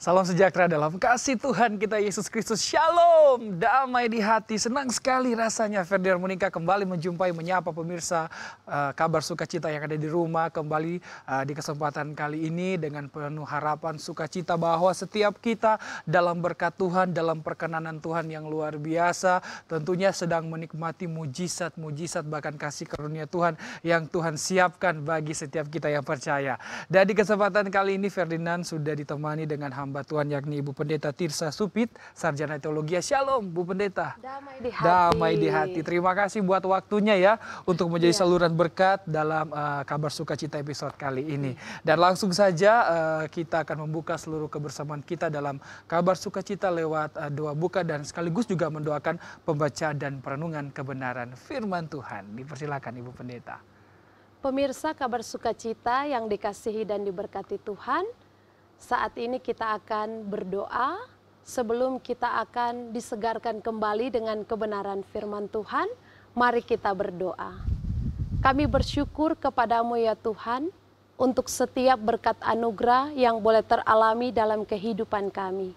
Salam sejahtera dalam kasih Tuhan kita Yesus Kristus. Shalom, damai di hati. Senang sekali rasanya Ferdian Monika kembali menjumpai, menyapa pemirsa kabar sukacita yang ada di rumah. Kembali di kesempatan kali ini dengan penuh harapan sukacita bahwa setiap kita dalam berkat Tuhan, dalam perkenanan Tuhan yang luar biasa. Tentunya sedang menikmati mujizat-mujizat bahkan kasih karunia Tuhan yang Tuhan siapkan bagi setiap kita yang percaya. Dan di kesempatan kali ini Ferdinand sudah ditemani dengan hamba Tuhan yakni Ibu Pendeta Tirsa Supit, Sarjana Teologi. Shalom Bu Pendeta. Damai di hati. Damai di hati. Terima kasih buat waktunya ya untuk menjadi saluran berkat dalam kabar sukacita episode kali ini. Dan langsung saja kita akan membuka seluruh kebersamaan kita dalam kabar sukacita lewat doa buka dan sekaligus juga mendoakan pembaca dan perenungan kebenaran firman Tuhan. Dipersilakan Ibu Pendeta. Pemirsa kabar sukacita yang dikasihi dan diberkati Tuhan, saat ini kita akan berdoa sebelum kita akan disegarkan kembali dengan kebenaran firman Tuhan. Mari kita berdoa. Kami bersyukur kepadamu ya Tuhan untuk setiap berkat anugerah yang boleh teralami dalam kehidupan kami.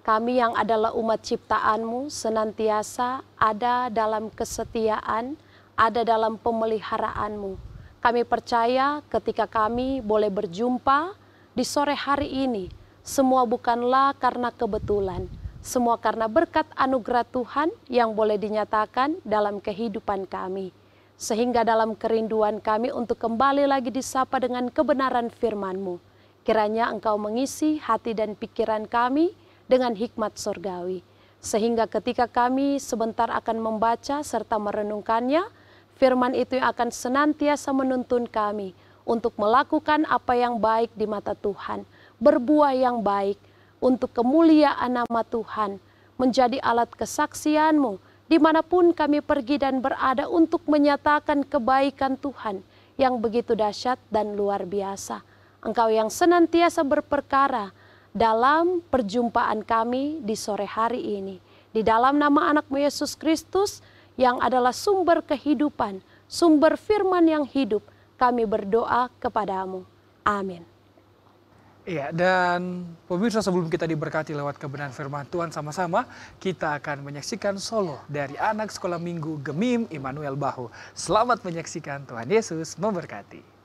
Kami yang adalah umat ciptaanmu senantiasa ada dalam kesetiaan, ada dalam pemeliharaanmu. Kami percaya ketika kami boleh berjumpa di sore hari ini, semua bukanlah karena kebetulan, semua karena berkat anugerah Tuhan yang boleh dinyatakan dalam kehidupan kami. Sehingga dalam kerinduan kami untuk kembali lagi disapa dengan kebenaran firman-Mu, kiranya Engkau mengisi hati dan pikiran kami dengan hikmat surgawi. Sehingga ketika kami sebentar akan membaca serta merenungkannya, firman itu yang akan senantiasa menuntun kami untuk melakukan apa yang baik di mata Tuhan, berbuah yang baik untuk kemuliaan nama Tuhan, menjadi alat kesaksian-Mu dimanapun kami pergi dan berada untuk menyatakan kebaikan Tuhan yang begitu dahsyat dan luar biasa. Engkau yang senantiasa berperkara dalam perjumpaan kami di sore hari ini. Di dalam nama anak-Mu Yesus Kristus yang adalah sumber kehidupan, sumber firman yang hidup, kami berdoa kepadamu. Amin. Iya, dan pemirsa sebelum kita diberkati lewat kebenaran firman Tuhan sama-sama, kita akan menyaksikan solo dari anak sekolah minggu Gemim Immanuel Bahu. Selamat menyaksikan, Tuhan Yesus memberkati.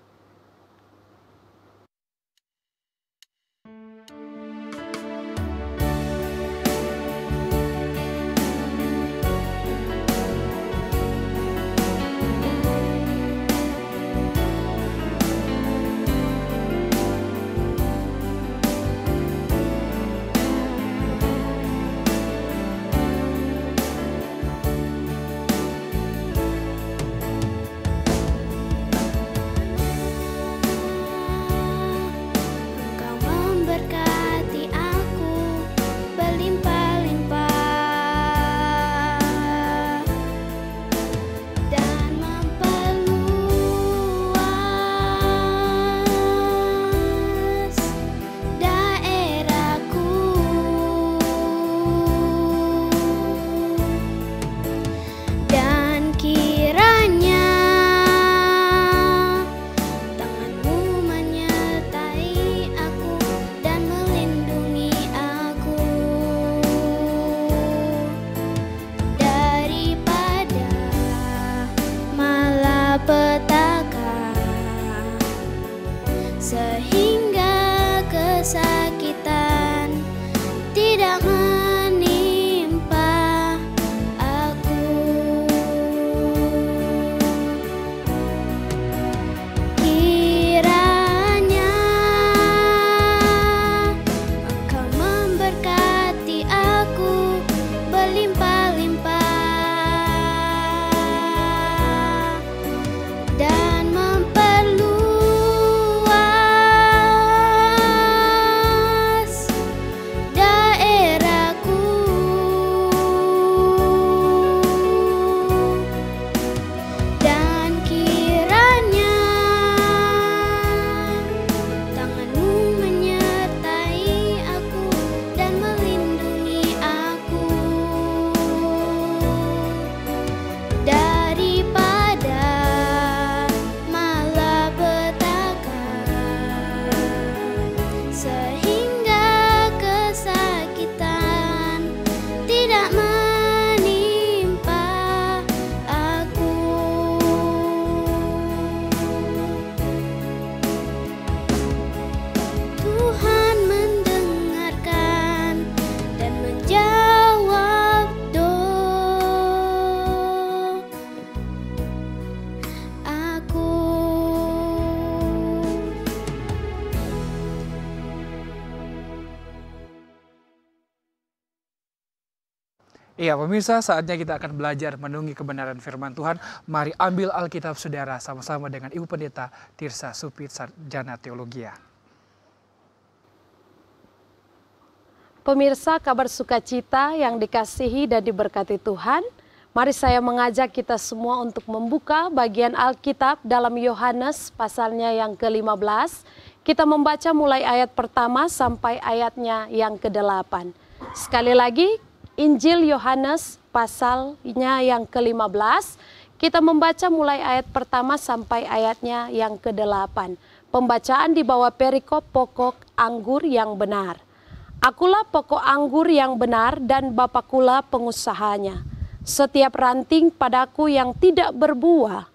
Iya pemirsa, saatnya kita akan belajar menunggu kebenaran firman Tuhan. Mari ambil Alkitab saudara sama-sama dengan Ibu Pendeta Tirsa Supit, Sarjana Teologia. Pemirsa kabar sukacita yang dikasihi dan diberkati Tuhan, mari saya mengajak kita semua untuk membuka bagian Alkitab dalam Yohanes pasalnya yang ke-15. Kita membaca mulai ayat pertama sampai ayatnya yang ke-8. Sekali lagi, Injil Yohanes pasalnya yang ke-15, kita membaca mulai ayat pertama sampai ayatnya yang ke-8. Pembacaan di bawah perikop pokok anggur yang benar. Akulah pokok anggur yang benar dan Bapakulah pengusahanya. Setiap ranting padaku yang tidak berbuah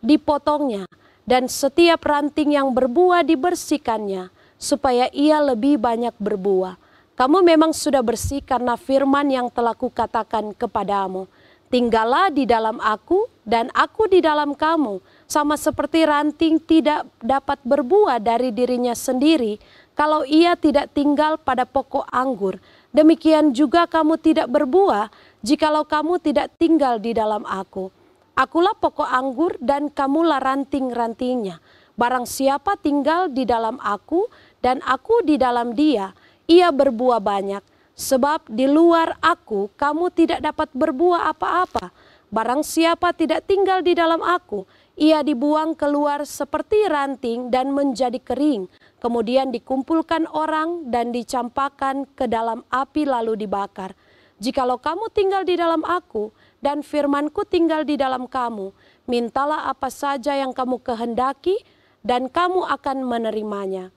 dipotongnya, dan setiap ranting yang berbuah dibersihkannya, supaya ia lebih banyak berbuah. Kamu memang sudah bersih karena firman yang telah kukatakan kepadamu. Tinggallah di dalam aku dan aku di dalam kamu. Sama seperti ranting tidak dapat berbuah dari dirinya sendiri kalau ia tidak tinggal pada pokok anggur. Demikian juga kamu tidak berbuah jikalau kamu tidak tinggal di dalam aku. Akulah pokok anggur dan kamulah ranting-rantingnya. Barang siapa tinggal di dalam aku dan aku di dalam dia, ia berbuah banyak, sebab di luar aku kamu tidak dapat berbuah apa-apa. Barang siapa tidak tinggal di dalam aku, ia dibuang keluar seperti ranting dan menjadi kering. Kemudian dikumpulkan orang dan dicampakkan ke dalam api lalu dibakar. Jikalau kamu tinggal di dalam aku dan firmanku tinggal di dalam kamu, mintalah apa saja yang kamu kehendaki dan kamu akan menerimanya.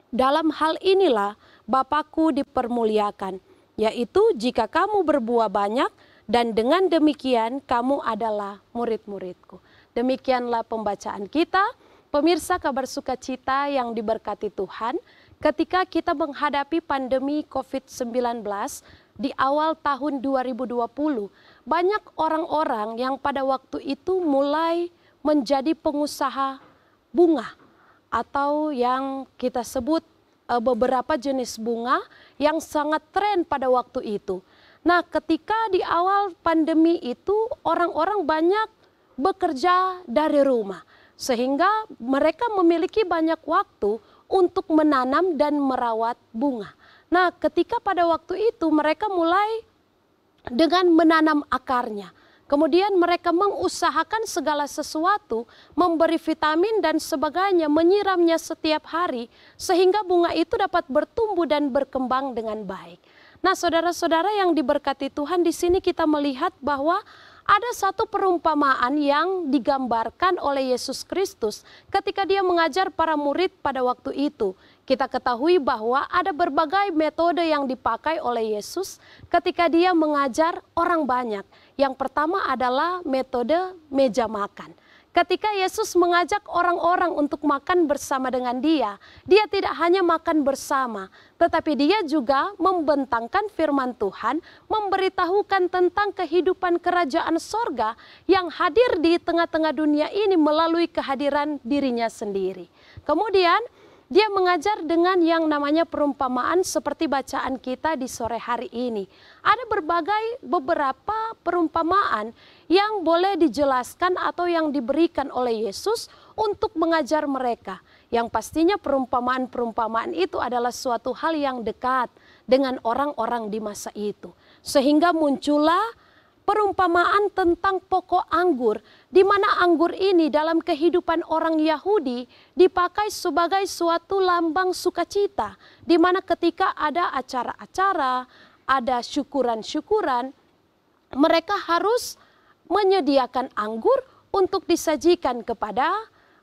Dalam hal inilah Bapakku dipermuliakan, yaitu jika kamu berbuah banyak, dan dengan demikian kamu adalah murid-muridku. Demikianlah pembacaan kita. Pemirsa kabar sukacita yang diberkati Tuhan, ketika kita menghadapi pandemi COVID-19 di awal tahun 2020, banyak orang-orang yang pada waktu itu mulai menjadi pengusaha bunga, atau yang kita sebut beberapa jenis bunga yang sangat tren pada waktu itu. Nah, ketika di awal pandemi itu orang-orang banyak bekerja dari rumah, sehingga mereka memiliki banyak waktu untuk menanam dan merawat bunga. Nah, ketika pada waktu itu mereka mulai dengan menanam akarnya. Kemudian mereka mengusahakan segala sesuatu, memberi vitamin dan sebagainya, menyiramnya setiap hari, sehingga bunga itu dapat bertumbuh dan berkembang dengan baik. Nah, saudara-saudara yang diberkati Tuhan, di sini kita melihat bahwa ada satu perumpamaan yang digambarkan oleh Yesus Kristus ketika dia mengajar para murid pada waktu itu. Kita ketahui bahwa ada berbagai metode yang dipakai oleh Yesus ketika dia mengajar orang banyak. Yang pertama adalah metode meja makan. Ketika Yesus mengajak orang-orang untuk makan bersama dengan dia tidak hanya makan bersama, tetapi dia juga membentangkan firman Tuhan, memberitahukan tentang kehidupan kerajaan sorga yang hadir di tengah-tengah dunia ini melalui kehadiran dirinya sendiri. Kemudian dia mengajar dengan yang namanya perumpamaan seperti bacaan kita di sore hari ini. Ada beberapa perumpamaan yang boleh dijelaskan atau yang diberikan oleh Yesus untuk mengajar mereka. Yang pastinya perumpamaan-perumpamaan itu adalah suatu hal yang dekat dengan orang-orang di masa itu. Sehingga muncullah perumpamaan tentang pokok anggur, di mana anggur ini dalam kehidupan orang Yahudi dipakai sebagai suatu lambang sukacita, di mana ketika ada acara-acara, ada syukuran-syukuran, mereka harus menyediakan anggur untuk disajikan kepada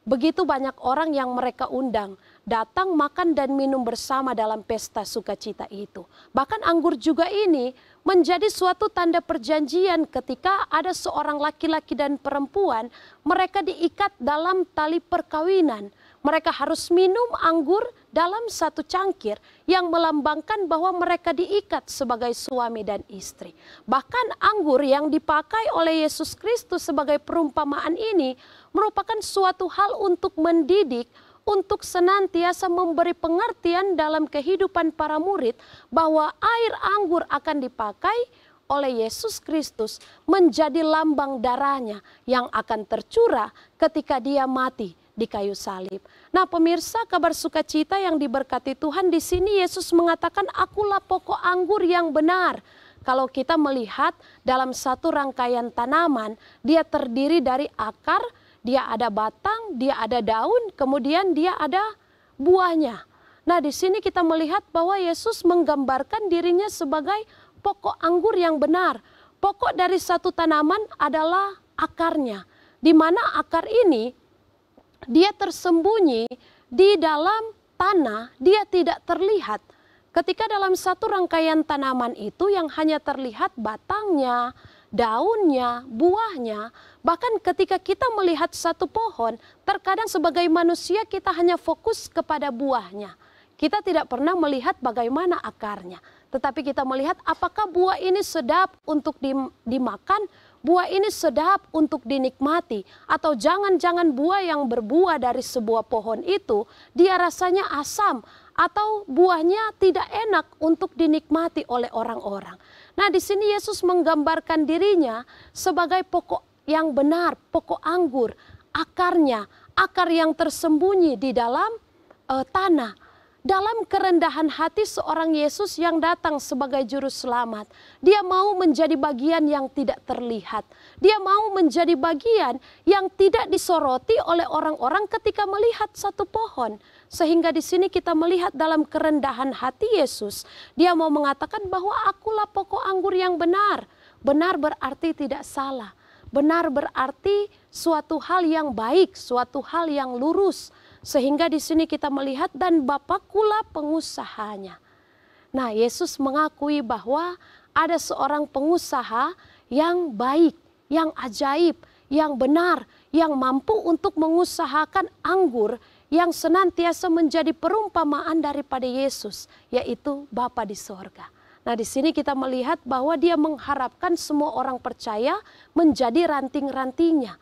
begitu banyak orang yang mereka undang, datang makan dan minum bersama dalam pesta sukacita itu. Bahkan anggur juga ini menjadi suatu tanda perjanjian ketika ada seorang laki-laki dan perempuan, mereka diikat dalam tali perkawinan. Mereka harus minum anggur dalam satu cangkir yang melambangkan bahwa mereka diikat sebagai suami dan istri. Bahkan anggur yang dipakai oleh Yesus Kristus sebagai perumpamaan ini merupakan suatu hal untuk mendidik, untuk senantiasa memberi pengertian dalam kehidupan para murid bahwa air anggur akan dipakai oleh Yesus Kristus menjadi lambang darahnya yang akan tercurah ketika dia mati di kayu salib. Nah, pemirsa, kabar sukacita yang diberkati Tuhan, di sini Yesus mengatakan, akulah pokok anggur yang benar. Kalau kita melihat dalam satu rangkaian tanaman, dia terdiri dari akar, dia ada batang, dia ada daun, kemudian dia ada buahnya. Nah, di sini kita melihat bahwa Yesus menggambarkan dirinya sebagai pokok anggur yang benar. Pokok dari satu tanaman adalah akarnya, di mana akar ini dia tersembunyi di dalam tanah, dia tidak terlihat. Ketika dalam satu rangkaian tanaman itu yang hanya terlihat batangnya, daunnya, buahnya, bahkan ketika kita melihat satu pohon, terkadang sebagai manusia kita hanya fokus kepada buahnya. Kita tidak pernah melihat bagaimana akarnya. Tetapi kita melihat apakah buah ini sedap untuk dimakan, buah ini sedap untuk dinikmati, atau jangan-jangan buah yang berbuah dari sebuah pohon itu dia rasanya asam atau buahnya tidak enak untuk dinikmati oleh orang-orang. Nah, di sini Yesus menggambarkan dirinya sebagai pokok yang benar, pokok anggur, akarnya, akar yang tersembunyi di dalam tanah. Dalam kerendahan hati seorang Yesus yang datang sebagai juru selamat, dia mau menjadi bagian yang tidak terlihat. Dia mau menjadi bagian yang tidak disoroti oleh orang-orang ketika melihat satu pohon. Sehingga di sini kita melihat dalam kerendahan hati Yesus, dia mau mengatakan bahwa akulah pokok anggur yang benar. Benar berarti tidak salah. Benar berarti suatu hal yang baik, suatu hal yang lurus. Sehingga di sini kita melihat dan Bapakkulah pengusahanya. Nah, Yesus mengakui bahwa ada seorang pengusaha yang baik, yang ajaib, yang benar, yang mampu untuk mengusahakan anggur yang senantiasa menjadi perumpamaan daripada Yesus, yaitu Bapa di sorga. Nah, di sini kita melihat bahwa dia mengharapkan semua orang percaya menjadi ranting-rantingnya.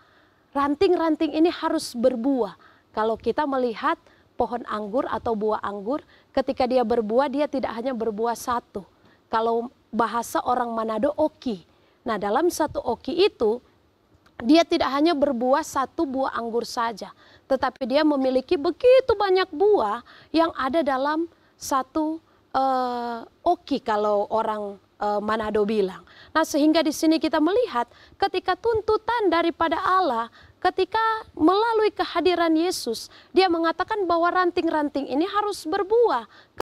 Ranting-ranting ini harus berbuah. Kalau kita melihat pohon anggur atau buah anggur, ketika dia berbuah, dia tidak hanya berbuah satu. Kalau bahasa orang Manado, oki. Nah, dalam satu oki itu, dia tidak hanya berbuah satu buah anggur saja. Tetapi dia memiliki begitu banyak buah yang ada dalam satu oki kalau orang Manado bilang. Nah, sehingga di sini kita melihat ketika tuntutan daripada Allah, ketika melalui kehadiran Yesus, dia mengatakan bahwa ranting-ranting ini harus berbuah.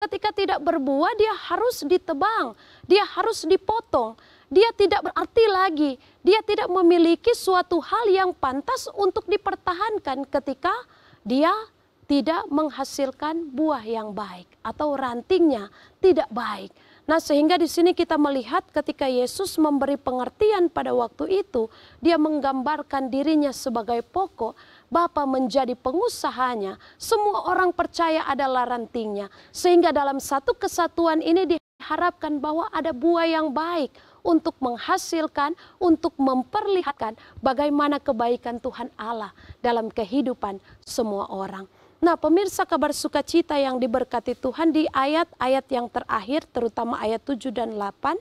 Ketika tidak berbuah, dia harus ditebang, dia harus dipotong. Dia tidak berarti lagi, dia tidak memiliki suatu hal yang pantas untuk dipertahankan ketika dia tidak menghasilkan buah yang baik atau rantingnya tidak baik. Nah, sehingga di sini kita melihat ketika Yesus memberi pengertian pada waktu itu, dia menggambarkan dirinya sebagai pokok, Bapa menjadi pengusahanya, semua orang percaya adalah rantingnya. Sehingga dalam satu kesatuan ini diharapkan bahwa ada buah yang baik untuk menghasilkan, untuk memperlihatkan bagaimana kebaikan Tuhan Allah dalam kehidupan semua orang. Nah, pemirsa kabar sukacita yang diberkati Tuhan, di ayat-ayat yang terakhir, terutama ayat 7 dan 8,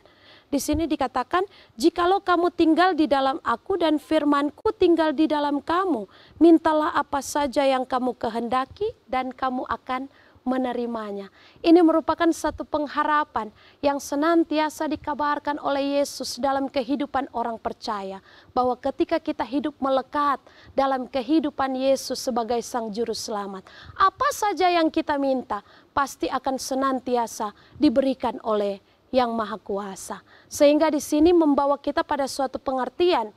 di sini dikatakan, jikalau kamu tinggal di dalam aku dan firmanku tinggal di dalam kamu, mintalah apa saja yang kamu kehendaki dan kamu akan menerimanya. Ini merupakan satu pengharapan yang senantiasa dikabarkan oleh Yesus dalam kehidupan orang percaya. Bahwa ketika kita hidup melekat dalam kehidupan Yesus sebagai Sang Juru Selamat, apa saja yang kita minta pasti akan senantiasa diberikan oleh Yang Maha Kuasa. Sehingga di sini membawa kita pada suatu pengertian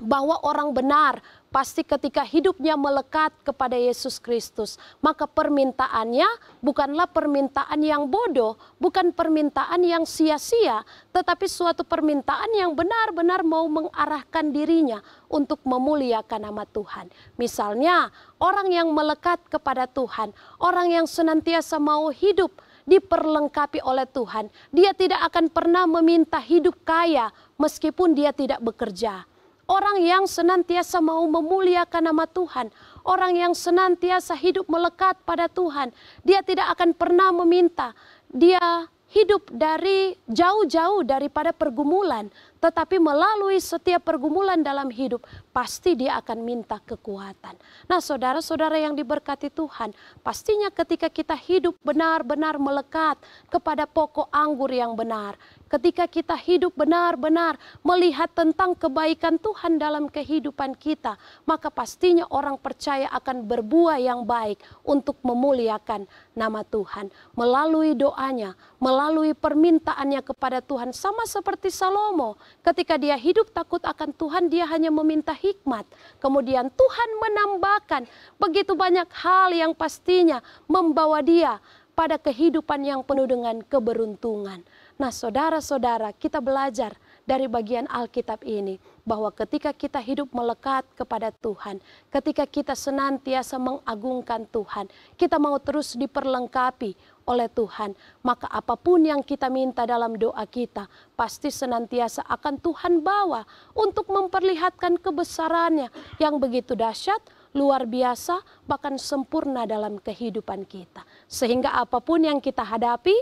bahwa orang benar pasti ketika hidupnya melekat kepada Yesus Kristus, maka permintaannya bukanlah permintaan yang bodoh, bukan permintaan yang sia-sia, tetapi suatu permintaan yang benar-benar mau mengarahkan dirinya untuk memuliakan nama Tuhan. Misalnya, orang yang melekat kepada Tuhan, orang yang senantiasa mau hidup diperlengkapi oleh Tuhan, dia tidak akan pernah meminta hidup kaya meskipun dia tidak bekerja. Orang yang senantiasa mau memuliakan nama Tuhan, orang yang senantiasa hidup melekat pada Tuhan, dia tidak akan pernah meminta dia hidup dari jauh-jauh daripada pergumulan, tetapi melalui setiap pergumulan dalam hidup, pasti dia akan minta kekuatan. Nah, saudara-saudara yang diberkati Tuhan, pastinya ketika kita hidup benar-benar melekat kepada pokok anggur yang benar, ketika kita hidup benar-benar melihat tentang kebaikan Tuhan dalam kehidupan kita, maka pastinya orang percaya akan berbuah yang baik untuk memuliakan nama Tuhan. Melalui doanya, melalui permintaannya kepada Tuhan, sama seperti Salomo. Ketika dia hidup takut akan Tuhan, dia hanya meminta hikmat. Kemudian Tuhan menambahkan begitu banyak hal yang pastinya membawa dia pada kehidupan yang penuh dengan keberuntungan. Nah, saudara-saudara, kita belajar dari bagian Alkitab ini bahwa ketika kita hidup melekat kepada Tuhan, ketika kita senantiasa mengagungkan Tuhan, kita mau terus diperlengkapi oleh Tuhan, maka apapun yang kita minta dalam doa kita pasti senantiasa akan Tuhan bawa untuk memperlihatkan kebesarannya yang begitu dahsyat, luar biasa, bahkan sempurna dalam kehidupan kita. Sehingga apapun yang kita hadapi,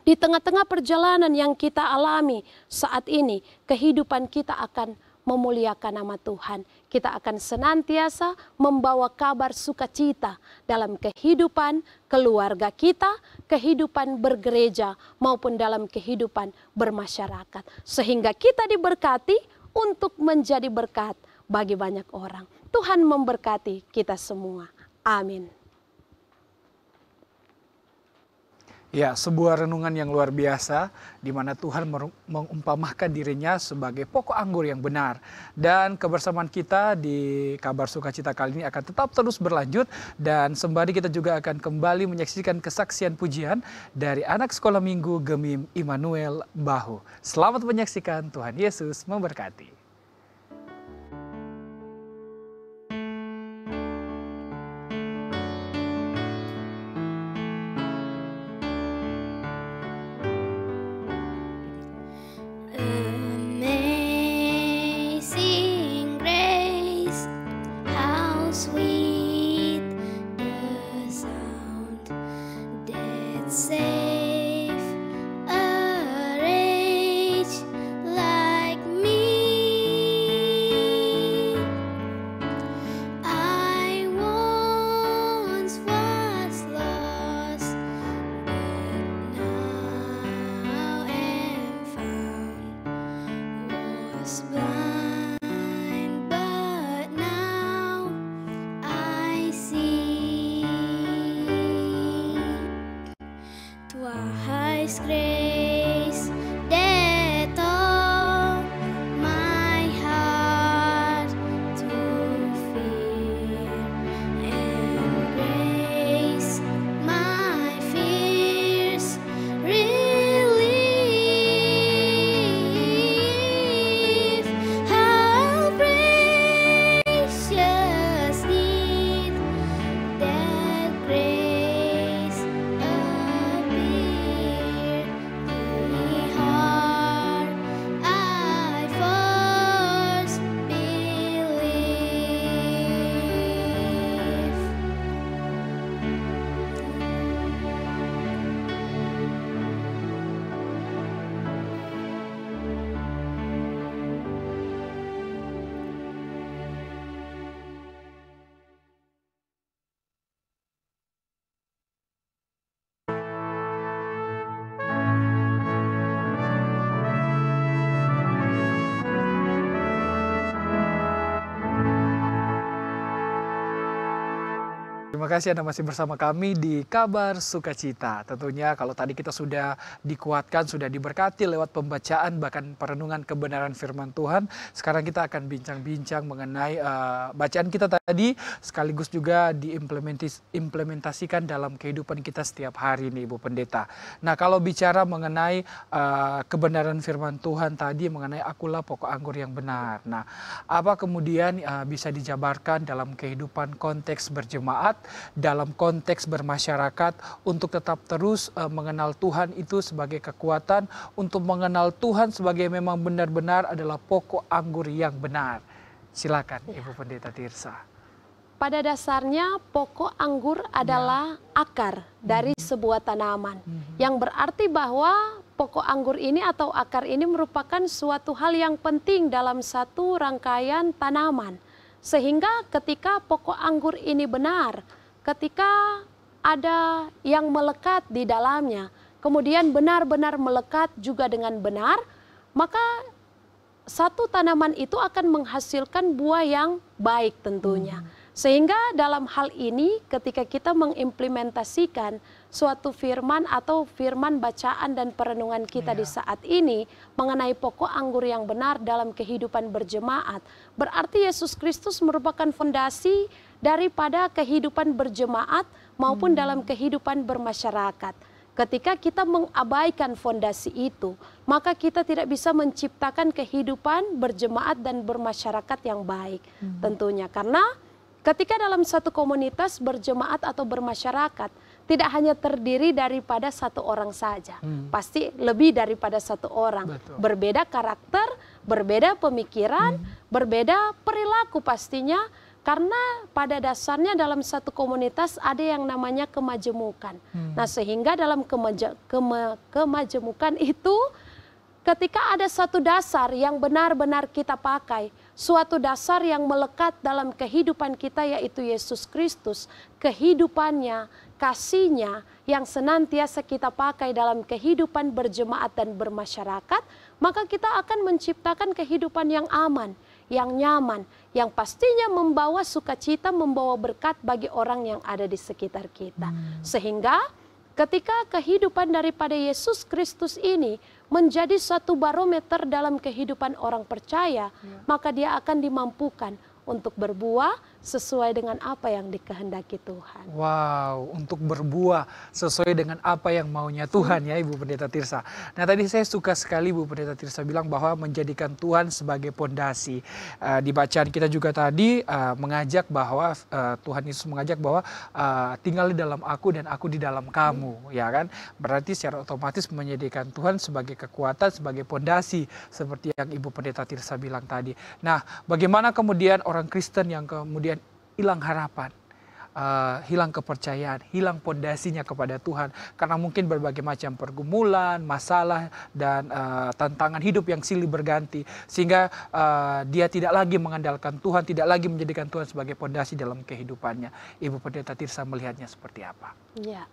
di tengah-tengah perjalanan yang kita alami saat ini, kehidupan kita akan memuliakan nama Tuhan. Kita akan senantiasa membawa kabar sukacita dalam kehidupan keluarga kita, kehidupan bergereja, maupun dalam kehidupan bermasyarakat. Sehingga kita diberkati untuk menjadi berkat bagi banyak orang. Tuhan memberkati kita semua. Amin. Ya, sebuah renungan yang luar biasa di mana Tuhan mengumpamakan dirinya sebagai pokok anggur yang benar. Dan kebersamaan kita di Kabar Sukacita kali ini akan tetap terus berlanjut, dan sembari kita juga akan kembali menyaksikan kesaksian pujian dari anak sekolah minggu Gemim Immanuel Bahu. Selamat menyaksikan, Tuhan Yesus memberkati. Terima kasih Anda masih bersama kami di Kabar Sukacita. Tentunya kalau tadi kita sudah dikuatkan, sudah diberkati lewat pembacaan bahkan perenungan kebenaran firman Tuhan. Sekarang kita akan bincang-bincang mengenai bacaan kita tadi, sekaligus juga diimplementasikan dalam kehidupan kita setiap hari nih Ibu Pendeta. Nah, kalau bicara mengenai kebenaran firman Tuhan tadi, mengenai akulah pokok anggur yang benar. Nah, apa kemudian bisa dijabarkan dalam kehidupan konteks berjemaat, dalam konteks bermasyarakat, untuk tetap terus mengenal Tuhan itu sebagai kekuatan, untuk mengenal Tuhan sebagai memang benar-benar adalah pokok anggur yang benar. Silakan Ibu Pendeta Tirsa. pada dasarnya pokok anggur adalah akar dari sebuah tanaman. Yang berarti bahwa pokok anggur ini atau akar ini merupakan suatu hal yang penting dalam satu rangkaian tanaman. Sehingga ketika pokok anggur ini benar, ketika ada yang melekat di dalamnya, kemudian benar-benar melekat juga dengan benar, maka satu tanaman itu akan menghasilkan buah yang baik tentunya. Sehingga dalam hal ini ketika kita mengimplementasikan suatu firman atau firman bacaan dan perenungan kita di saat ini mengenai pokok anggur yang benar dalam kehidupan berjemaat, berarti Yesus Kristus merupakan fondasi daripada kehidupan berjemaat maupun dalam kehidupan bermasyarakat. Ketika kita mengabaikan fondasi itu, maka kita tidak bisa menciptakan kehidupan berjemaat dan bermasyarakat yang baik tentunya. Karena ketika dalam satu komunitas berjemaat atau bermasyarakat, tidak hanya terdiri daripada satu orang saja. Pasti lebih daripada satu orang. Betul. Berbeda karakter, berbeda pemikiran, berbeda perilaku pastinya. Karena pada dasarnya dalam satu komunitas ada yang namanya kemajemukan. Nah sehingga dalam kemajemukan itu ketika ada satu dasar yang benar-benar kita pakai, suatu dasar yang melekat dalam kehidupan kita yaitu Yesus Kristus, kehidupannya, kasihnya yang senantiasa kita pakai dalam kehidupan berjemaat dan bermasyarakat, maka kita akan menciptakan kehidupan yang aman, yang nyaman, yang pastinya membawa sukacita, membawa berkat bagi orang yang ada di sekitar kita. Sehingga ketika kehidupan daripada Yesus Kristus ini menjadi suatu barometer dalam kehidupan orang percaya, maka dia akan dimampukan untuk berbuah sesuai dengan apa yang dikehendaki Tuhan. Wow, untuk berbuah sesuai dengan apa yang maunya Tuhan ya Ibu Pendeta Tirsa. Nah tadi saya suka sekali Ibu Pendeta Tirsa bilang bahwa menjadikan Tuhan sebagai pondasi. Di bacaan kita juga tadi mengajak bahwa Tuhan Yesus mengajak bahwa tinggal di dalam aku dan aku di dalam kamu, ya kan? Berarti secara otomatis menjadikan Tuhan sebagai kekuatan, sebagai pondasi seperti yang Ibu Pendeta Tirsa bilang tadi. Nah, bagaimana kemudian orang Kristen yang kemudian hilang harapan, hilang kepercayaan, hilang pondasinya kepada Tuhan karena mungkin berbagai macam pergumulan, masalah dan tantangan hidup yang silih berganti sehingga dia tidak lagi mengandalkan Tuhan, tidak lagi menjadikan Tuhan sebagai pondasi dalam kehidupannya. Ibu Pendeta Tirsa melihatnya seperti apa? Ya.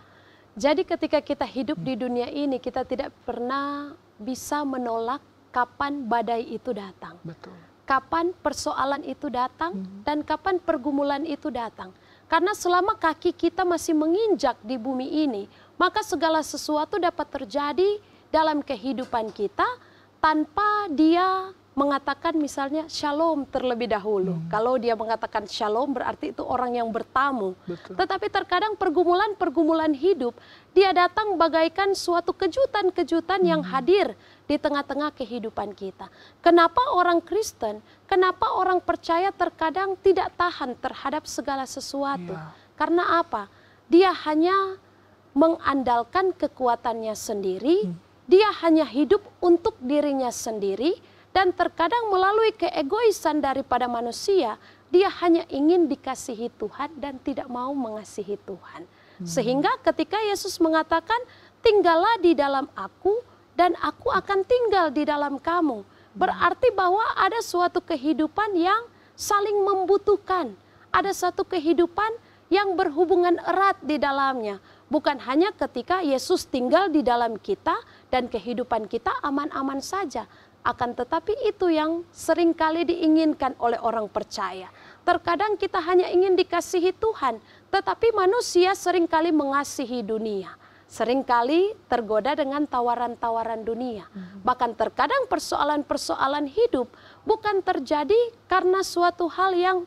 Jadi ketika kita hidup di dunia ini, kita tidak pernah bisa menolak kapan badai itu datang. Betul. Kapan persoalan itu datang dan kapan pergumulan itu datang. Karena selama kaki kita masih menginjak di bumi ini, maka segala sesuatu dapat terjadi dalam kehidupan kita tanpa dia mengatakan misalnya shalom terlebih dahulu. Kalau dia mengatakan shalom berarti itu orang yang bertamu. Betul. Tetapi terkadang pergumulan-pergumulan hidup dia datang bagaikan suatu kejutan-kejutan yang hadir di tengah-tengah kehidupan kita. Kenapa orang Kristen, kenapa orang percaya terkadang tidak tahan terhadap segala sesuatu? Karena apa? Dia hanya mengandalkan kekuatannya sendiri, dia hanya hidup untuk dirinya sendiri, dan terkadang melalui keegoisan daripada manusia, dia hanya ingin dikasihi Tuhan dan tidak mau mengasihi Tuhan. Sehingga ketika Yesus mengatakan, tinggallah di dalam aku dan aku akan tinggal di dalam kamu. Berarti bahwa ada suatu kehidupan yang saling membutuhkan. Ada satu kehidupan yang berhubungan erat di dalamnya. Bukan hanya ketika Yesus tinggal di dalam kita dan kehidupan kita aman-aman saja. Akan tetapi itu yang seringkali diinginkan oleh orang percaya. Terkadang kita hanya ingin dikasihi Tuhan, tetapi manusia seringkali mengasihi dunia. Seringkali tergoda dengan tawaran-tawaran dunia. Bahkan terkadang persoalan-persoalan hidup bukan terjadi karena suatu hal yang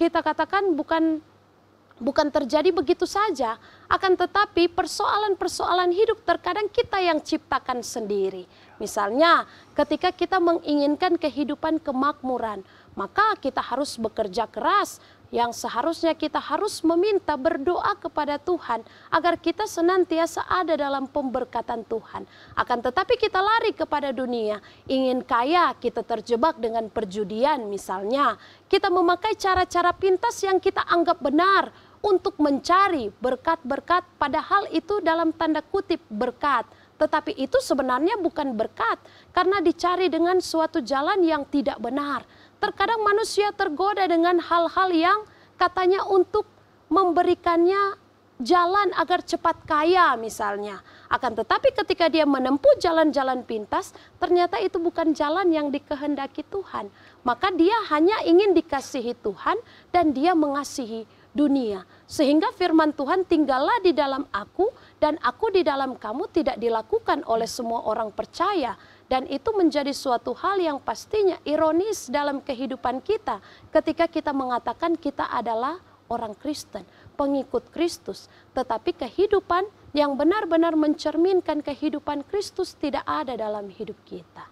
kita katakan bukan terjadi begitu saja. Akan tetapi persoalan-persoalan hidup terkadang kita yang ciptakan sendiri. Misalnya ketika kita menginginkan kehidupan kemakmuran, maka kita harus bekerja keras, yang seharusnya kita harus meminta, berdoa kepada Tuhan agar kita senantiasa ada dalam pemberkatan Tuhan. Akan tetapi kita lari kepada dunia, ingin kaya, kita terjebak dengan perjudian misalnya. Kita memakai cara-cara pintas yang kita anggap benar untuk mencari berkat-berkat, padahal itu dalam tanda kutip berkat. Tetapi itu sebenarnya bukan berkat, karena dicari dengan suatu jalan yang tidak benar. Terkadang manusia tergoda dengan hal-hal yang katanya untuk memberikannya jalan agar cepat kaya misalnya. Akan tetapi ketika dia menempuh jalan-jalan pintas, ternyata itu bukan jalan yang dikehendaki Tuhan. Maka dia hanya ingin dikasihi Tuhan dan dia mengasihi dunia. Sehingga firman Tuhan, tinggallah di dalam aku dan aku di dalam kamu, tidak dilakukan oleh semua orang percaya. Dan itu menjadi suatu hal yang pastinya ironis dalam kehidupan kita ketika kita mengatakan kita adalah orang Kristen, pengikut Kristus. Tetapi kehidupan yang benar-benar mencerminkan kehidupan Kristus tidak ada dalam hidup kita.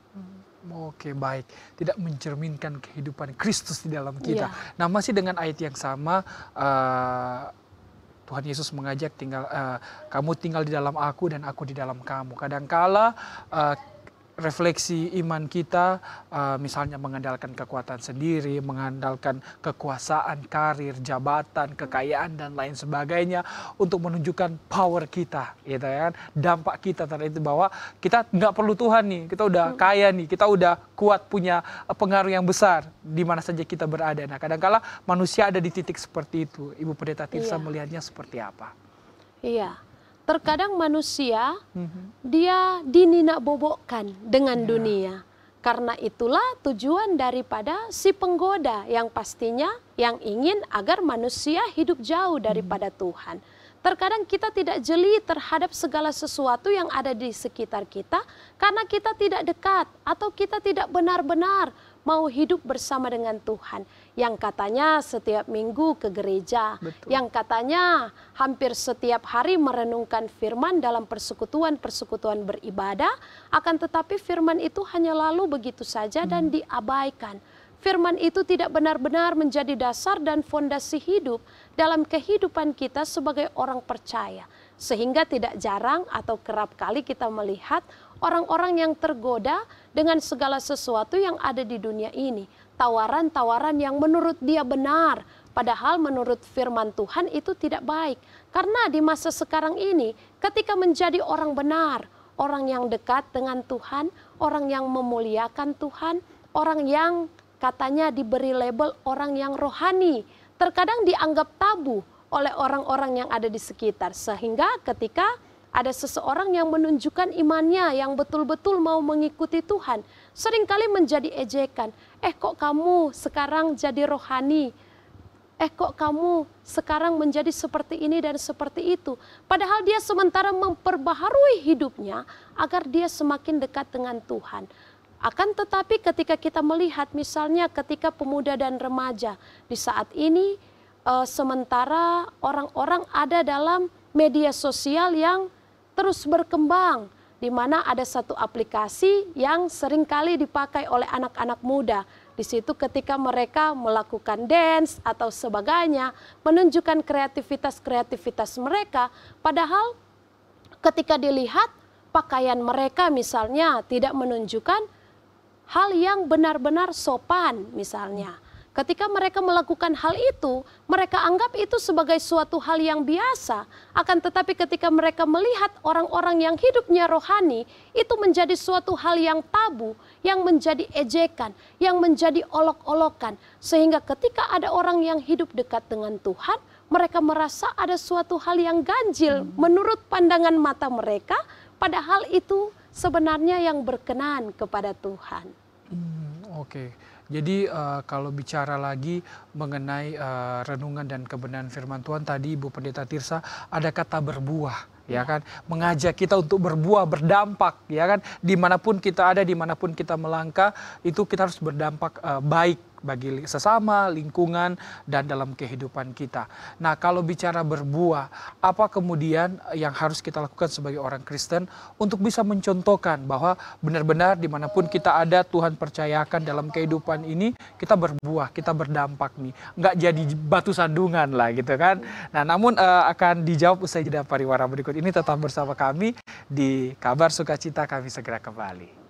Oke, baik. Tidak mencerminkan kehidupan Kristus di dalam kita. Ya. Nah, masih dengan ayat yang sama, Tuhan Yesus mengajak kamu tinggal di dalam aku dan aku di dalam kamu. Kadangkala refleksi iman kita, misalnya mengandalkan kekuatan sendiri, mengandalkan kekuasaan, karir, jabatan, kekayaan dan lain sebagainya untuk menunjukkan power kita, gitu kan? Dampak kita terhadap itu bahwa kita nggak perlu Tuhan nih, kita udah kaya nih, kita udah kuat, punya pengaruh yang besar di mana saja kita berada. Nah, kadangkala manusia ada di titik seperti itu. Ibu Pendeta Tirsa melihatnya seperti apa? Iya. Terkadang manusia dia dininabobokkan dengan dunia. Karena itulah tujuan daripada si penggoda yang pastinya yang ingin agar manusia hidup jauh daripada Tuhan. Terkadang kita tidak jeli terhadap segala sesuatu yang ada di sekitar kita karena kita tidak dekat atau kita tidak benar-benar mau hidup bersama dengan Tuhan. Yang katanya setiap minggu ke gereja, yang katanya hampir setiap hari merenungkan firman dalam persekutuan-persekutuan beribadah, akan tetapi firman itu hanya lalu begitu saja dan diabaikan. Firman itu tidak benar-benar menjadi dasar dan fondasi hidup dalam kehidupan kita sebagai orang percaya. Sehingga tidak jarang atau kerap kali kita melihat orang-orang yang tergoda dengan segala sesuatu yang ada di dunia ini. Tawaran-tawaran yang menurut dia benar, padahal menurut firman Tuhan itu tidak baik. Karena di masa sekarang ini, ketika menjadi orang benar, orang yang dekat dengan Tuhan, orang yang memuliakan Tuhan, orang yang katanya diberi label orang yang rohani, terkadang dianggap tabu oleh orang-orang yang ada di sekitar. Sehingga ketika ada seseorang yang menunjukkan imannya yang betul-betul mau mengikuti Tuhan, seringkali menjadi ejekan. Kok kamu sekarang jadi rohani? Kok kamu sekarang menjadi seperti ini dan seperti itu? Padahal dia sementara memperbaharui hidupnya agar dia semakin dekat dengan Tuhan. Akan tetapi ketika kita melihat misalnya ketika pemuda dan remaja di saat ini, sementara orang-orang ada dalam media sosial yang terus berkembang, di mana ada satu aplikasi yang seringkali dipakai oleh anak-anak muda. Di situ ketika mereka melakukan dance atau sebagainya, menunjukkan kreativitas-kreativitas mereka, padahal ketika dilihat pakaian mereka misalnya tidak menunjukkan hal yang benar-benar sopan misalnya. Ketika mereka melakukan hal itu, mereka anggap itu sebagai suatu hal yang biasa. Akan tetapi ketika mereka melihat orang-orang yang hidupnya rohani, itu menjadi suatu hal yang tabu, yang menjadi ejekan, yang menjadi olok-olokan. Sehingga ketika ada orang yang hidup dekat dengan Tuhan, mereka merasa ada suatu hal yang ganjil menurut pandangan mata mereka, padahal itu sebenarnya yang berkenan kepada Tuhan. Oke. Jadi kalau bicara lagi mengenai renungan dan kebenaran firman Tuhan tadi Ibu Pendeta Tirsa ada kata berbuah, ya kan, mengajak kita untuk berbuah, berdampak, ya kan, dimanapun kita ada, dimanapun kita melangkah itu kita harus berdampak baik bagi sesama, lingkungan, dan dalam kehidupan kita. Nah, kalau bicara berbuah, apa kemudian yang harus kita lakukan sebagai orang Kristen untuk bisa mencontohkan bahwa benar-benar dimanapun kita ada, Tuhan percayakan dalam kehidupan ini kita berbuah, kita berdampak nih, nggak jadi batu sandungan lah gitu kan. Nah, namun akan dijawab usai jeda pariwara berikut ini. Tetap bersama kami di Kabar Sukacita, kami segera kembali.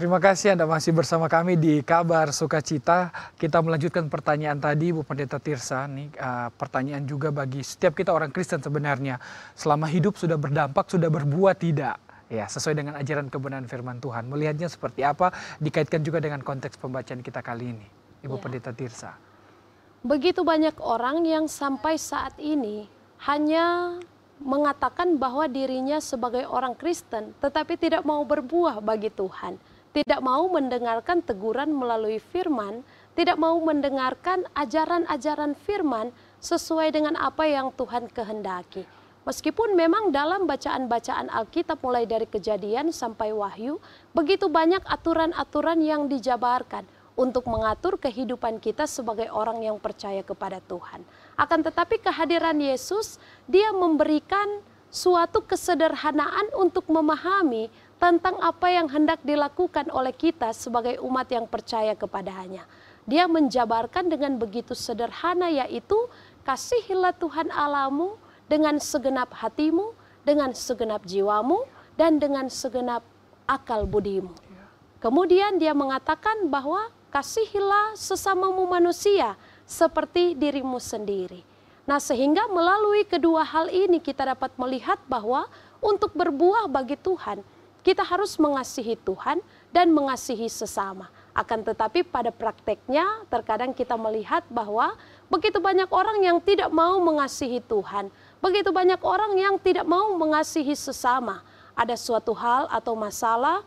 Terima kasih Anda masih bersama kami di Kabar Sukacita. Kita melanjutkan pertanyaan tadi Bu Pendeta Tirsa. Nih, pertanyaan juga bagi setiap kita orang Kristen sebenarnya. Selama hidup sudah berdampak, sudah berbuah tidak? Ya, sesuai dengan ajaran kebenaran firman Tuhan. Melihatnya seperti apa? Dikaitkan juga dengan konteks pembacaan kita kali ini. Ibu Pendeta Tirsa. Begitu banyak orang yang sampai saat ini hanya mengatakan bahwa dirinya sebagai orang Kristen, tetapi tidak mau berbuah bagi Tuhan. Tidak mau mendengarkan teguran melalui firman, tidak mau mendengarkan ajaran-ajaran firman sesuai dengan apa yang Tuhan kehendaki. Meskipun memang dalam bacaan-bacaan Alkitab mulai dari Kejadian sampai Wahyu, begitu banyak aturan-aturan yang dijabarkan untuk mengatur kehidupan kita sebagai orang yang percaya kepada Tuhan. Akan tetapi kehadiran Yesus, dia memberikan suatu kesederhanaan untuk memahami tentang apa yang hendak dilakukan oleh kita sebagai umat yang percaya kepadanya. Dia menjabarkan dengan begitu sederhana, yaitu kasihilah Tuhan Allahmu dengan segenap hatimu, dengan segenap jiwamu, dan dengan segenap akal budimu. Kemudian dia mengatakan bahwa kasihilah sesamamu manusia seperti dirimu sendiri. Nah, sehingga melalui kedua hal ini kita dapat melihat bahwa untuk berbuah bagi Tuhan, kita harus mengasihi Tuhan dan mengasihi sesama. Akan tetapi pada prakteknya terkadang kita melihat bahwa begitu banyak orang yang tidak mau mengasihi Tuhan. Begitu banyak orang yang tidak mau mengasihi sesama. Ada suatu hal atau masalah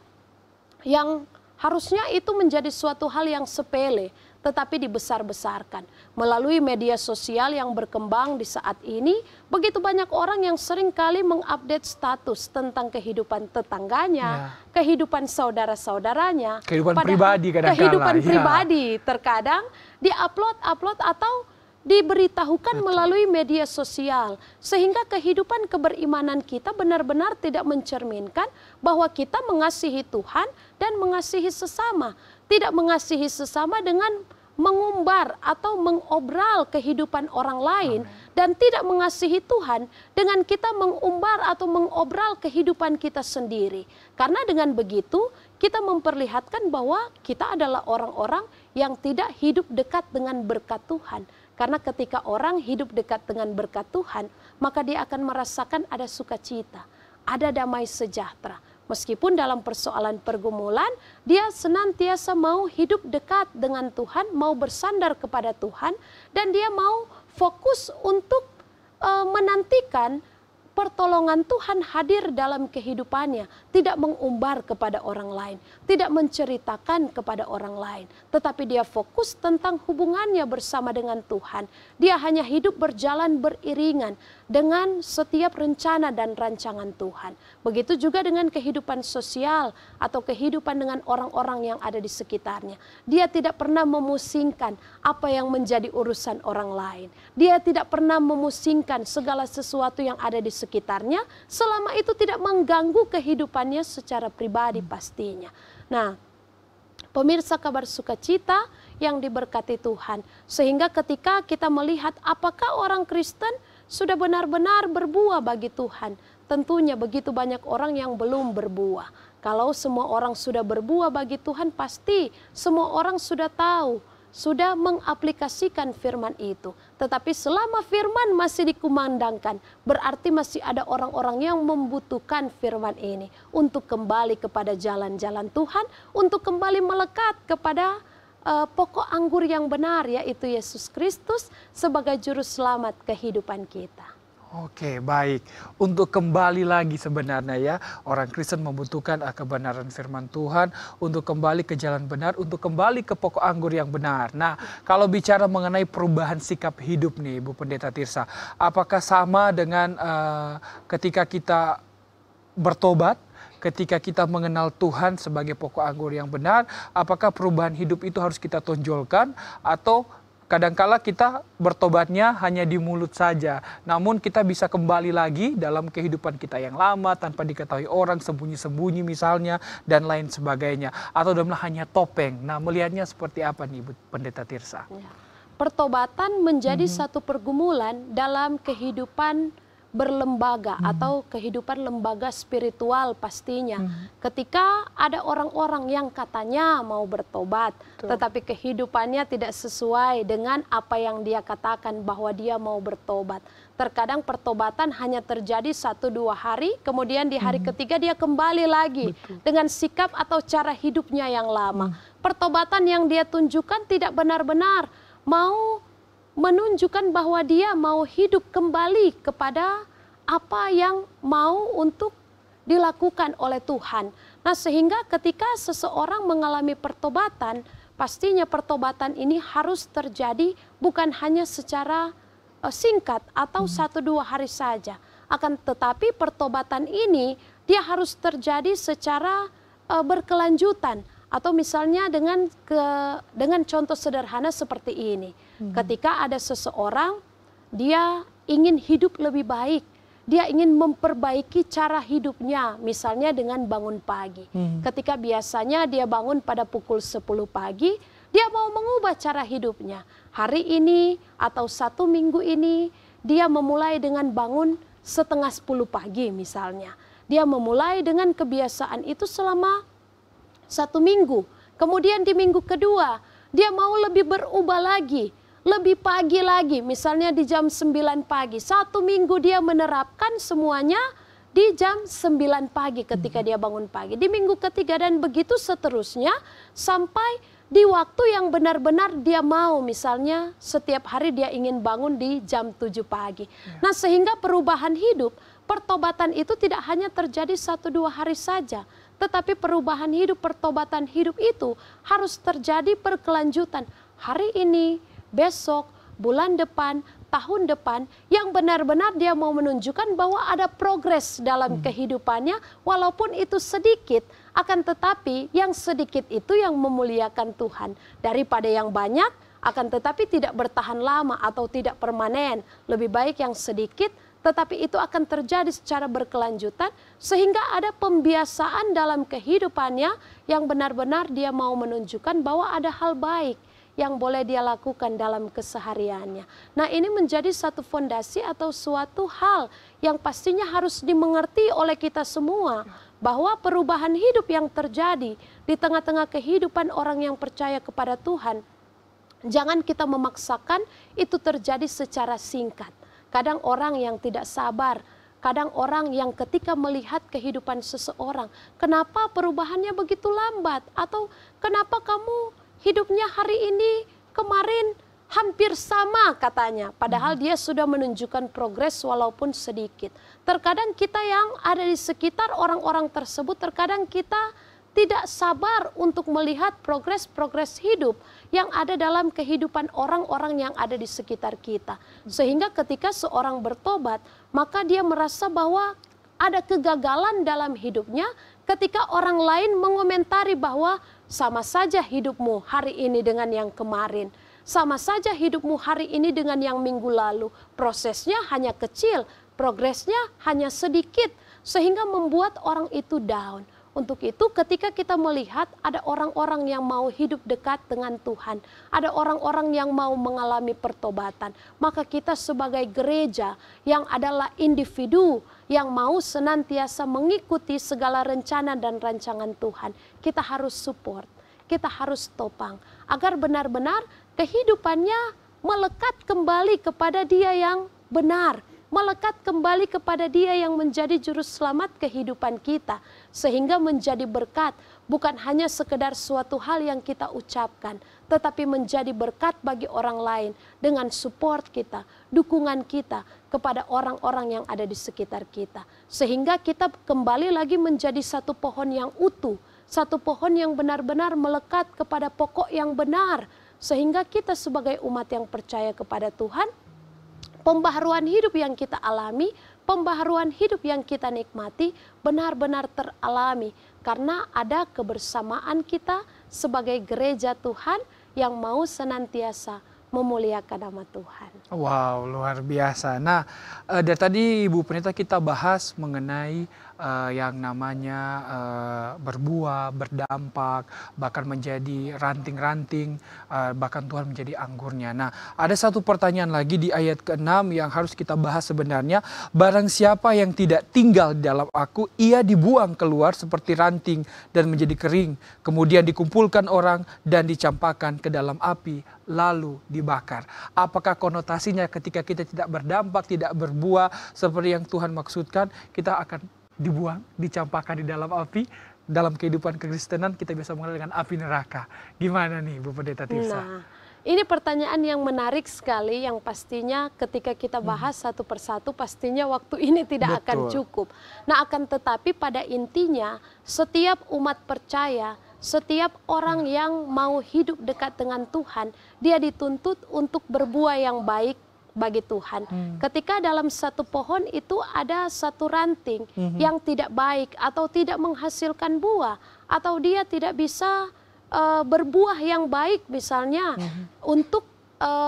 yang harusnya itu menjadi suatu hal yang sepele, tetapi dibesar-besarkan. Melalui media sosial yang berkembang di saat ini, begitu banyak orang yang seringkali mengupdate status tentang kehidupan tetangganya, kehidupan saudara-saudaranya, kehidupan pribadi kadang-kala. Kehidupan pribadi terkadang diupload atau diberitahukan melalui media sosial, sehingga kehidupan keberimanan kita benar-benar tidak mencerminkan bahwa kita mengasihi Tuhan dan mengasihi sesama. Tidak mengasihi sesama dengan mengumbar atau mengobral kehidupan orang lain. Dan tidak mengasihi Tuhan dengan kita mengumbar atau mengobral kehidupan kita sendiri. Karena dengan begitu kita memperlihatkan bahwa kita adalah orang-orang yang tidak hidup dekat dengan berkat Tuhan. Karena ketika orang hidup dekat dengan berkat Tuhan, maka dia akan merasakan ada sukacita, ada damai sejahtera. Meskipun dalam persoalan pergumulan, dia senantiasa mau hidup dekat dengan Tuhan, mau bersandar kepada Tuhan, dan dia mau fokus untuk menantikan pertolongan Tuhan hadir dalam kehidupannya, tidak mengumbar kepada orang lain, tidak menceritakan kepada orang lain, tetapi dia fokus tentang hubungannya bersama dengan Tuhan. Dia hanya hidup berjalan beriringan dengan setiap rencana dan rancangan Tuhan. Begitu juga dengan kehidupan sosial atau kehidupan dengan orang-orang yang ada di sekitarnya. Dia tidak pernah memusingkan apa yang menjadi urusan orang lain. Dia tidak pernah memusingkan segala sesuatu yang ada di sekitarnya, selama itu tidak mengganggu kehidupannya secara pribadi pastinya. Nah, pemirsa Kabar Sukacita yang diberkati Tuhan, sehingga ketika kita melihat apakah orang Kristen sudah benar-benar berbuah bagi Tuhan, tentunya begitu banyak orang yang belum berbuah. Kalau semua orang sudah berbuah bagi Tuhan, pasti semua orang sudah tahu, sudah mengaplikasikan firman itu. Tetapi selama firman masih dikumandangkan, berarti masih ada orang-orang yang membutuhkan firman ini untuk kembali kepada jalan-jalan Tuhan, untuk kembali melekat kepada pokok anggur yang benar, yaitu Yesus Kristus sebagai juru selamat kehidupan kita. Oke, baik. Untuk kembali lagi sebenarnya ya, orang Kristen membutuhkan kebenaran firman Tuhan untuk kembali ke jalan benar, untuk kembali ke pokok anggur yang benar. Nah, kalau bicara mengenai perubahan sikap hidup nih, Bu Pendeta Tirsa, apakah sama dengan ketika kita bertobat, ketika kita mengenal Tuhan sebagai pokok anggur yang benar, apakah perubahan hidup itu harus kita tonjolkan atau kadangkala kita bertobatnya hanya di mulut saja, namun kita bisa kembali lagi dalam kehidupan kita yang lama tanpa diketahui orang, sembunyi-sembunyi misalnya, dan lain sebagainya. Atau dalam hanya topeng. Nah, melihatnya seperti apa nih, Bu Pendeta Tirsa? Ya. Pertobatan menjadi satu pergumulan dalam kehidupan berlembaga atau kehidupan lembaga spiritual pastinya. Ketika ada orang-orang yang katanya mau bertobat, tetapi kehidupannya tidak sesuai dengan apa yang dia katakan bahwa dia mau bertobat. Terkadang pertobatan hanya terjadi 1-2 hari, kemudian di hari ketiga dia kembali lagi dengan sikap atau cara hidupnya yang lama. Pertobatan yang dia tunjukkan tidak benar-benar mau menunjukkan bahwa dia mau hidup kembali kepada apa yang mau untuk dilakukan oleh Tuhan. Nah, sehingga ketika seseorang mengalami pertobatan, pastinya pertobatan ini harus terjadi bukan hanya secara singkat atau 1-2 hari saja. Akan tetapi pertobatan ini dia harus terjadi secara berkelanjutan. Atau misalnya dengan contoh sederhana seperti ini. Ketika ada seseorang, dia ingin hidup lebih baik. Dia ingin memperbaiki cara hidupnya, misalnya dengan bangun pagi. Ketika biasanya dia bangun pada pukul 10 pagi, dia mau mengubah cara hidupnya. Hari ini atau 1 minggu ini, dia memulai dengan bangun setengah 10 pagi misalnya. Dia memulai dengan kebiasaan itu selama 1 minggu. Kemudian di minggu kedua, dia mau lebih berubah lagi. Lebih pagi lagi, misalnya di jam 9 pagi. 1 minggu dia menerapkan semuanya di jam 9 pagi ketika dia bangun pagi. Di minggu ketiga dan begitu seterusnya sampai di waktu yang benar-benar dia mau. Misalnya setiap hari dia ingin bangun di jam 7 pagi. Nah, sehingga perubahan hidup, pertobatan itu tidak hanya terjadi 1-2 hari saja. Tetapi perubahan hidup, pertobatan hidup itu harus terjadi berkelanjutan. Hari ini, besok, bulan depan, tahun depan, yang benar-benar dia mau menunjukkan bahwa ada progres dalam kehidupannya, walaupun itu sedikit, akan tetapi yang sedikit itu yang memuliakan Tuhan. Daripada yang banyak, akan tetapi tidak bertahan lama atau tidak permanen. Lebih baik yang sedikit, tetapi itu akan terjadi secara berkelanjutan sehingga ada pembiasaan dalam kehidupannya yang benar-benar dia mau menunjukkan bahwa ada hal baik yang boleh dia lakukan dalam kesehariannya. Nah, ini menjadi satu fondasi atau suatu hal yang pastinya harus dimengerti oleh kita semua bahwa perubahan hidup yang terjadi di tengah-tengah kehidupan orang yang percaya kepada Tuhan, jangan kita memaksakan itu terjadi secara singkat. Kadang orang yang tidak sabar, kadang orang yang ketika melihat kehidupan seseorang, kenapa perubahannya begitu lambat? Atau kenapa kamu hidupnya hari ini, kemarin hampir sama katanya. Padahal dia sudah menunjukkan progres walaupun sedikit. Terkadang kita yang ada di sekitar orang-orang tersebut, terkadang kita tidak sabar untuk melihat progres-progres hidup yang ada dalam kehidupan orang-orang yang ada di sekitar kita. Sehingga ketika seorang bertobat, maka dia merasa bahwa ada kegagalan dalam hidupnya ketika orang lain mengomentari bahwa sama saja hidupmu hari ini dengan yang kemarin. Sama saja hidupmu hari ini dengan yang minggu lalu. Prosesnya hanya kecil, progresnya hanya sedikit, sehingga membuat orang itu down. Untuk itu ketika kita melihat ada orang-orang yang mau hidup dekat dengan Tuhan, ada orang-orang yang mau mengalami pertobatan, maka kita sebagai gereja yang adalah individu yang mau senantiasa mengikuti segala rencana dan rancangan Tuhan, kita harus support, kita harus topang, agar benar-benar kehidupannya melekat kembali kepada Dia yang benar, melekat kembali kepada Dia yang menjadi juru selamat kehidupan kita, sehingga menjadi berkat, bukan hanya sekedar suatu hal yang kita ucapkan, tetapi menjadi berkat bagi orang lain dengan support kita, dukungan kita kepada orang-orang yang ada di sekitar kita. Sehingga kita kembali lagi menjadi satu pohon yang utuh, satu pohon yang benar-benar melekat kepada pokok yang benar, sehingga kita sebagai umat yang percaya kepada Tuhan, pembaharuan hidup yang kita alami, pembaharuan hidup yang kita nikmati benar-benar teralami karena ada kebersamaan kita sebagai gereja Tuhan yang mau senantiasa memuliakan nama Tuhan. Wow, luar biasa. Nah, dari tadi Ibu Pendeta kita bahas mengenai yang namanya berbuah, berdampak, bahkan menjadi ranting-ranting, bahkan Tuhan menjadi anggurnya. Nah, ada satu pertanyaan lagi di ayat ke-6 yang harus kita bahas sebenarnya. Barang siapa yang tidak tinggal di dalam aku, ia dibuang keluar seperti ranting dan menjadi kering. Kemudian dikumpulkan orang dan dicampakkan ke dalam api, lalu dibakar. Apakah konotasinya ketika kita tidak berdampak, tidak berbuah seperti yang Tuhan maksudkan, kita akan dibuang, dicampakkan di dalam api? Dalam kehidupan kekristenan kita bisa mengenal dengan api neraka. Gimana nih Bu Pendeta Tirsa? Nah, ini pertanyaan yang menarik sekali, yang pastinya ketika kita bahas satu persatu pastinya waktu ini tidak akan cukup. Nah, akan tetapi pada intinya setiap umat percaya, setiap orang yang mau hidup dekat dengan Tuhan, dia dituntut untuk berbuah yang baik bagi Tuhan. Ketika dalam satu pohon itu ada satu ranting yang tidak baik atau tidak menghasilkan buah, atau dia tidak bisa berbuah yang baik misalnya untuk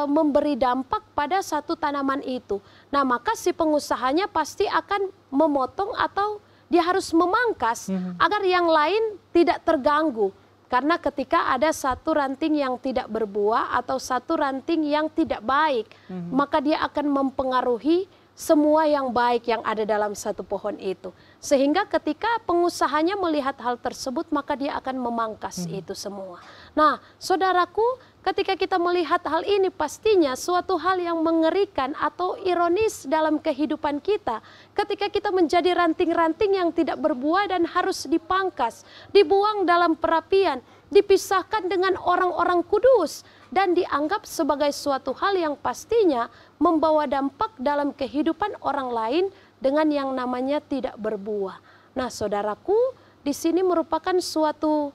memberi dampak pada satu tanaman itu. Nah, maka si pengusahanya pasti akan memotong atau dia harus memangkas agar yang lain tidak terganggu. Karena ketika ada satu ranting yang tidak berbuah atau satu ranting yang tidak baik, maka dia akan mempengaruhi semua yang baik yang ada dalam satu pohon itu. Sehingga ketika pengusahanya melihat hal tersebut, maka dia akan memangkas itu semua. Nah, saudaraku, ketika kita melihat hal ini, pastinya suatu hal yang mengerikan atau ironis dalam kehidupan kita. Ketika kita menjadi ranting-ranting yang tidak berbuah dan harus dipangkas, dibuang dalam perapian, dipisahkan dengan orang-orang kudus, dan dianggap sebagai suatu hal yang pastinya membawa dampak dalam kehidupan orang lain dengan yang namanya tidak berbuah. Nah, saudaraku, di sini merupakan suatu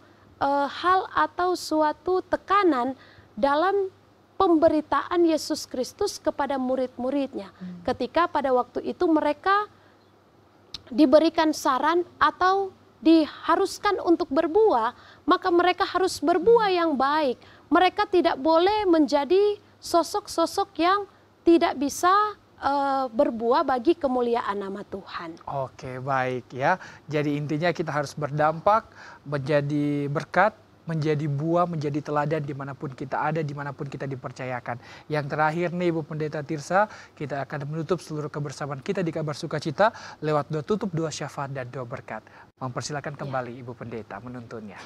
hal atau suatu tekanan dalam pemberitaan Yesus Kristus kepada murid-muridnya. Ketika pada waktu itu mereka diberikan saran atau diharuskan untuk berbuah, maka mereka harus berbuah yang baik. Mereka tidak boleh menjadi sosok-sosok yang tidak bisa berbuah bagi kemuliaan nama Tuhan. Oke, baik ya. Jadi intinya kita harus berdampak, menjadi berkat, menjadi buah, menjadi teladan dimanapun kita ada, dimanapun kita dipercayakan. Yang terakhir nih Bu Pendeta Tirsa, kita akan menutup seluruh kebersamaan kita di Kabar Sukacita lewat doa tutup, doa syafaat, dan doa berkat. Mempersilakan kembali Ibu Pendeta menuntunnya.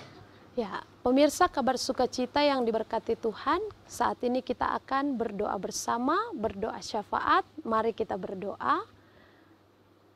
Ya, pemirsa Kabar Sukacita yang diberkati Tuhan, saat ini kita akan berdoa bersama, berdoa syafaat. Mari kita berdoa.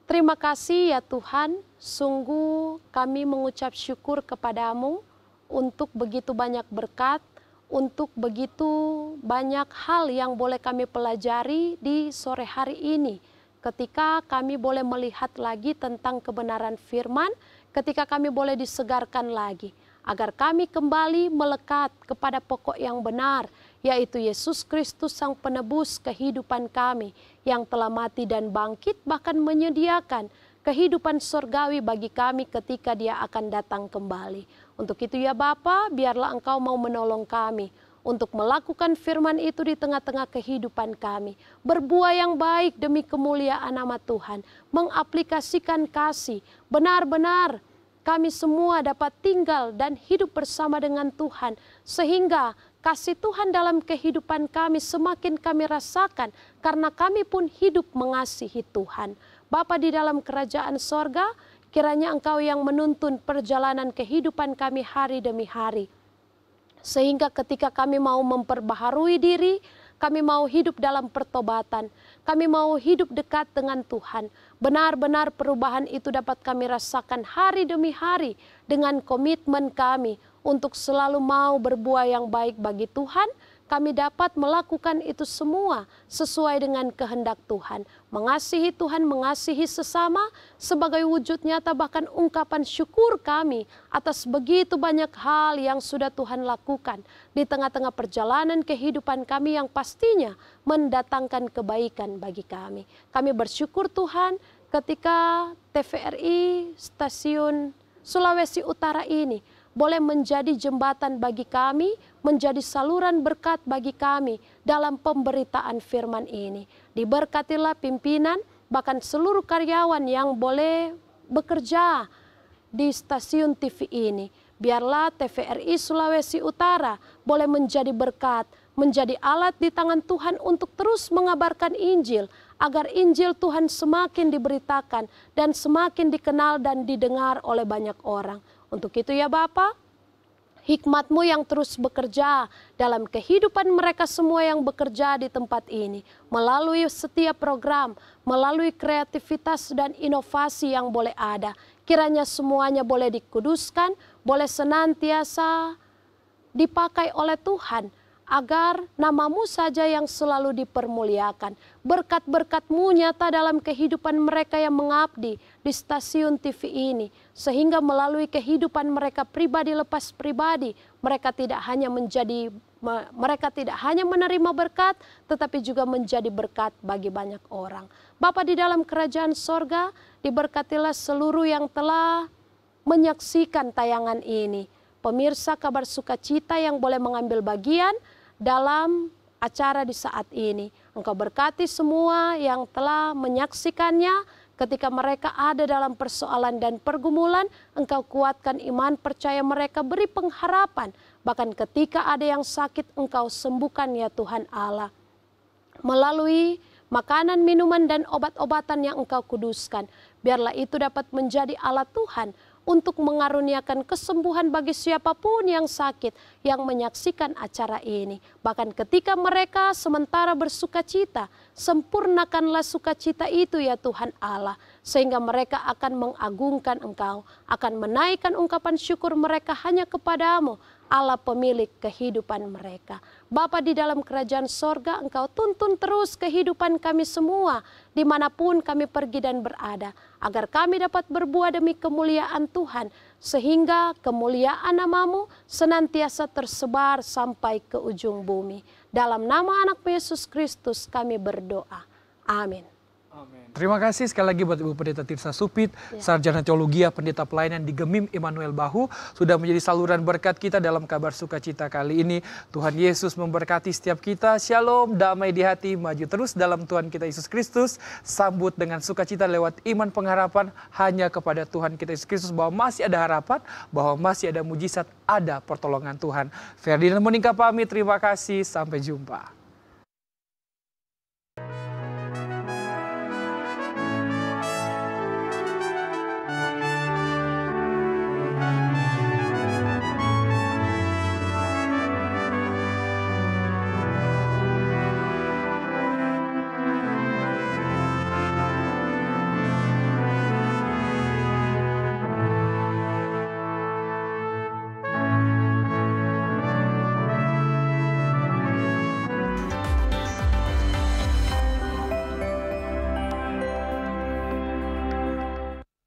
Terima kasih ya Tuhan, sungguh kami mengucap syukur kepadamu untuk begitu banyak berkat, untuk begitu banyak hal yang boleh kami pelajari di sore hari ini. Ketika kami boleh melihat lagi tentang kebenaran firman, ketika kami boleh disegarkan lagi, agar kami kembali melekat kepada pokok yang benar, yaitu Yesus Kristus Sang Penebus kehidupan kami, yang telah mati dan bangkit, bahkan menyediakan kehidupan surgawi bagi kami ketika Dia akan datang kembali. Untuk itu ya Bapa, biarlah Engkau mau menolong kami untuk melakukan firman itu di tengah-tengah kehidupan kami. Berbuah yang baik demi kemuliaan nama Tuhan, mengaplikasikan kasih, benar-benar kami semua dapat tinggal dan hidup bersama dengan Tuhan, sehingga kasih Tuhan dalam kehidupan kami semakin kami rasakan, karena kami pun hidup mengasihi Tuhan. Bapa di dalam kerajaan sorga, kiranya Engkau yang menuntun perjalanan kehidupan kami hari demi hari. Sehingga ketika kami mau memperbaharui diri, Kami mau hidup dalam pertobatan. Kami mau hidup dekat dengan Tuhan. Benar-benar perubahan itu dapat kami rasakan hari demi hari dengan komitmen kami untuk selalu mau berbuah yang baik bagi Tuhan. Kami dapat melakukan itu semua sesuai dengan kehendak Tuhan. Mengasihi Tuhan, mengasihi sesama sebagai wujud nyata bahkan ungkapan syukur kami atas begitu banyak hal yang sudah Tuhan lakukan di tengah-tengah perjalanan kehidupan kami yang pastinya mendatangkan kebaikan bagi kami. Kami bersyukur Tuhan ketika TVRI Stasiun Sulawesi Utara ini boleh menjadi jembatan bagi kami, menjadi saluran berkat bagi kami dalam pemberitaan firman ini. Diberkatilah pimpinan, bahkan seluruh karyawan yang boleh bekerja di stasiun TV ini. Biarlah TVRI Sulawesi Utara boleh menjadi berkat, menjadi alat di tangan Tuhan untuk terus mengabarkan Injil, agar Injil Tuhan semakin diberitakan dan semakin dikenal dan didengar oleh banyak orang. Untuk itu ya Bapa, hikmat-Mu yang terus bekerja dalam kehidupan mereka semua yang bekerja di tempat ini. Melalui setiap program, melalui kreativitas dan inovasi yang boleh ada. Kiranya semuanya boleh dikuduskan, boleh senantiasa dipakai oleh Tuhan, agar nama-Mu saja yang selalu dipermuliakan. Berkat-berkat-Mu nyata dalam kehidupan mereka yang mengabdi di stasiun TV ini. Sehingga melalui kehidupan mereka pribadi lepas pribadi, mereka tidak hanya menerima berkat, tetapi juga menjadi berkat bagi banyak orang. Bapa di dalam kerajaan sorga, diberkatilah seluruh yang telah menyaksikan tayangan ini. Pemirsa Kabar Sukacita yang boleh mengambil bagian dalam acara di saat ini. Engkau berkati semua yang telah menyaksikannya ketika mereka ada dalam persoalan dan pergumulan. Engkau kuatkan iman percaya mereka, beri pengharapan. Bahkan ketika ada yang sakit, Engkau sembuhkan ya Tuhan Allah. Melalui makanan, minuman, dan obat-obatan yang Engkau kuduskan. Biarlah itu dapat menjadi alat Tuhan untuk mengaruniakan kesembuhan bagi siapapun yang sakit yang menyaksikan acara ini. Bahkan ketika mereka sementara bersukacita, sempurnakanlah sukacita itu ya Tuhan Allah, sehingga mereka akan mengagungkan Engkau, akan menaikkan ungkapan syukur mereka hanya kepadamu, Allah pemilik kehidupan mereka. Bapa di dalam kerajaan sorga, Engkau tuntun terus kehidupan kami semua, dimanapun kami pergi dan berada, agar kami dapat berbuah demi kemuliaan Tuhan, sehingga kemuliaan nama-Mu senantiasa tersebar sampai ke ujung bumi. Dalam nama anak Yesus Kristus kami berdoa. Amin. Terima kasih sekali lagi buat Ibu Pendeta Tirsa Supit, Sarjana Teologi, Pendeta Pelayanan di Gemim Immanuel Bahu, sudah menjadi saluran berkat kita dalam Kabar Sukacita kali ini. Tuhan Yesus memberkati setiap kita. Shalom, damai di hati, maju terus dalam Tuhan kita Yesus Kristus. Sambut dengan sukacita lewat iman pengharapan hanya kepada Tuhan kita Yesus Kristus, bahwa masih ada harapan, bahwa masih ada mujizat, ada pertolongan Tuhan. Ferdinand Monika pamit, terima kasih, sampai jumpa.